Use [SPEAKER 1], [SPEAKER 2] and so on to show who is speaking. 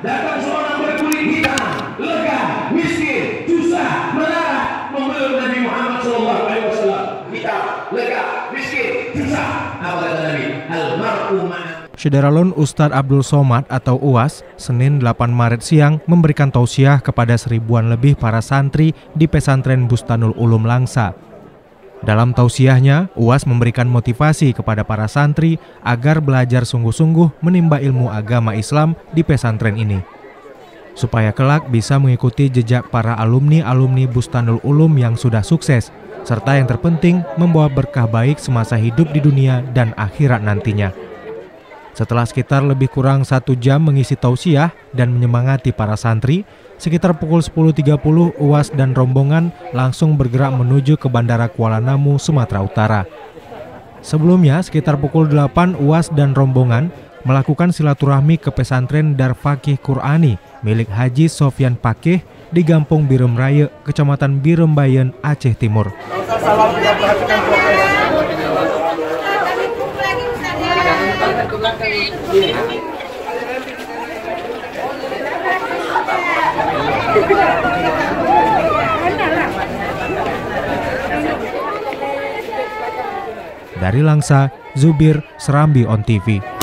[SPEAKER 1] datang seorang berkulit hitam, lega, miskin, susah, melarat, memeluk Nabi Muhammad SAW. Hitam, lega, miskin, susah. Apa kata Nabi? Al-mar'u ma'a.
[SPEAKER 2] Syederalun Ustadz Abdul Somad atau UAS, Senin 8 Maret siang memberikan tausiah kepada seribuan lebih para santri di pesantren Bustanul Ulum Langsa. Dalam tausiahnya, UAS memberikan motivasi kepada para santri agar belajar sungguh-sungguh menimba ilmu agama Islam di pesantren ini, supaya kelak bisa mengikuti jejak para alumni-alumni Bustanul Ulum yang sudah sukses, serta yang terpenting membawa berkah baik semasa hidup di dunia dan akhirat nantinya. Setelah sekitar lebih kurang 1 jam mengisi tausiah dan menyemangati para santri, sekitar pukul 10.30 UAS dan rombongan langsung bergerak menuju ke Bandara Kuala Namu, Sumatera Utara. Sebelumnya, sekitar pukul 8 UAS dan rombongan melakukan silaturahmi ke pesantren Dar Fakih Qur'ani milik Haji Sofyan Pakih di Gampung Birem Raya, Kecamatan Birembayan, Aceh Timur. Dari Langsa, Zubir, Serambi On TV.